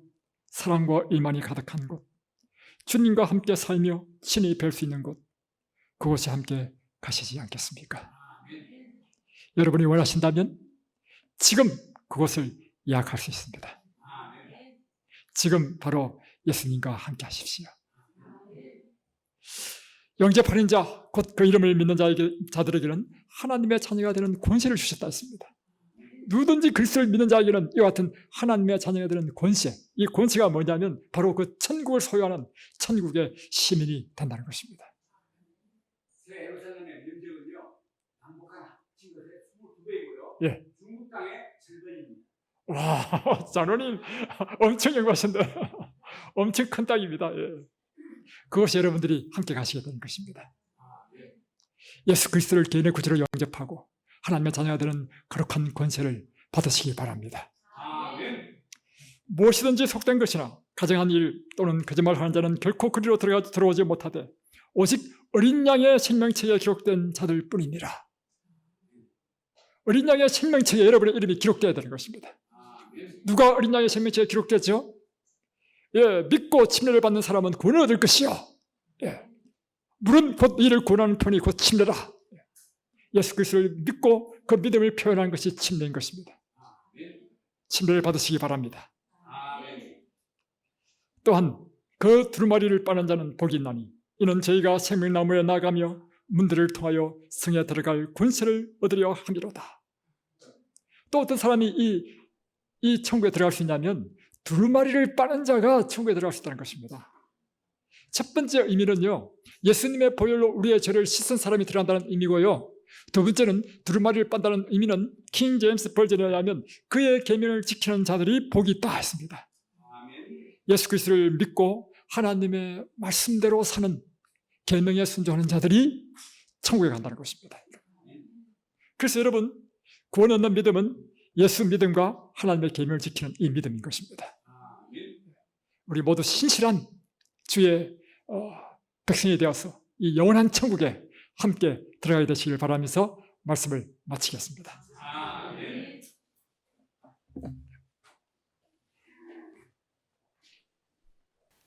사랑과 일만이 가득한 곳, 주님과 함께 살며 친히 뵐 수 있는 곳, 그곳에 함께 가시지 않겠습니까? 여러분이 원하신다면 지금 그곳을 예약할 수 있습니다. 지금 예수님과 함께 하십시오. 영접하는 자, 곧 그 이름을 믿는 자들에게는 하나님의 자녀가 되는 권세를 주셨다 했습니다. 누구든지 그리스도를 믿는 자에게는 이와 같은 하나님의 자녀가 되는 권세, 이 권세가 뭐냐면 바로 그 천국을 소유하는 천국의 시민이 된다는 것입니다. 새 예루살렘의 면적은요, 남북한 합친 것의 22배이고요. 예. 중국 땅의 절반입니다. 와, 장로님 엄청 영광하신데 엄청 큰 땅입니다. 예. 그것이 여러분들이 함께 가시게 되는 것입니다. 예수 그리스도를 개인의 구주로 영접하고 하나님의 자녀가 되는 거룩한 권세를 받으시기 바랍니다. 아멘. 무엇이든지 속된 것이나 가정한 일 또는 거짓말하는 자는 결코 그리로 들어오지 못하되 오직 어린 양의 생명책에 기록된 자들 뿐이니라. 어린 양의 생명책에 여러분의 이름이 기록되어야 되는 것입니다. 누가 어린 양의 생명책에 기록되죠? 예, 믿고 침례를 받는 사람은 구원을 얻을 것이요. 예, 물은 곧 이를 구원하는 편이 곧 침례라. 예수 그리스도를 믿고 그 믿음을 표현하는 것이 침례인 것입니다. 침례를 받으시기 바랍니다. 아멘. 또한 그 두루마리를 빠는 자는 복이 있나니 이는 저희가 생명나무에 나가며 문들을 통하여 성에 들어갈 권세를 얻으려 함이로다. 또 어떤 사람이 이 천국에 들어갈 수 있냐면 두루마리를 빠는 자가 천국에 들어갈 수 있다는 것입니다. 첫 번째 의미는요, 예수님의 보혈로 우리의 죄를 씻은 사람이 들어간다는 의미고요. 두 번째는 두루마리를 빤다는 의미는 킹 제임스 버전에 의하면 그의 계명을 지키는 자들이 복이 있다 했습니다. 아멘. 예수 그리스도를 믿고 하나님의 말씀대로 사는 계명에 순종하는 자들이 천국에 간다는 것입니다. 그래서 여러분, 구원 얻는 믿음은 예수 믿음과 하나님의 계명을 지키는 이 믿음인 것입니다. 아멘. 우리 모두 신실한 주의 백성이 되어서 이 영원한 천국에 함께 들어가야 되시길 바라면서 말씀을 마치겠습니다. 아멘.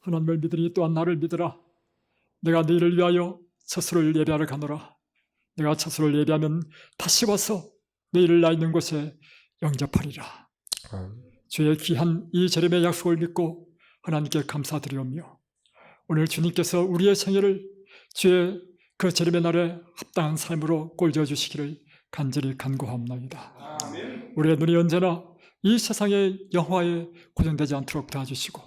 하나님을 믿으니 또한 나를 믿으라. 내가 너희를 위하여 처소를 예배하러 가노라. 내가 처소를 예배하면 다시 와서 너희를 나 있는 곳에 영접하리라. 주의 귀한 이 재림의 약속을 믿고 하나님께 감사드리오며 오늘 주님께서 우리의 생애를 주의 그 재림의 날에 합당한 삶으로 꼴져 주시기를 간절히 간구하옵나이다. 아멘. 우리의 눈이 언제나 이 세상의 영화에 고정되지 않도록 도와주시고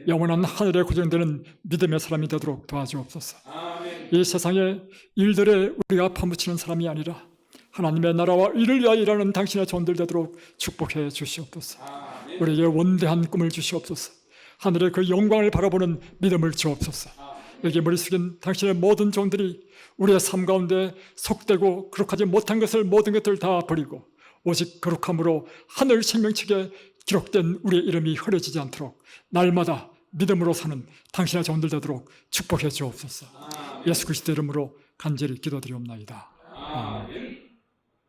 영원한 하늘에 고정되는 믿음의 사람이 되도록 도와주옵소서. 아멘. 이 세상의 일들에 우리가 파묻히는 사람이 아니라 하나님의 나라와 이를 위하여 일하는 당신의 종들 되도록 축복해 주시옵소서. 아멘. 우리에게 원대한 꿈을 주시옵소서. 하늘의 그 영광을 바라보는 믿음을 주옵소서. 여기 머릿속엔 당신의 모든 종들이 우리의 삶 가운데 속되고 거룩하지 못한 것을 모든 것들 다 버리고 오직 거룩함으로 하늘 생명책에 기록된 우리의 이름이 흐려지지 않도록 날마다 믿음으로 사는 당신의 종들 되도록 축복해 주옵소서. 예수 그리스도 이름으로 간절히 기도드리옵나이다. 아멘.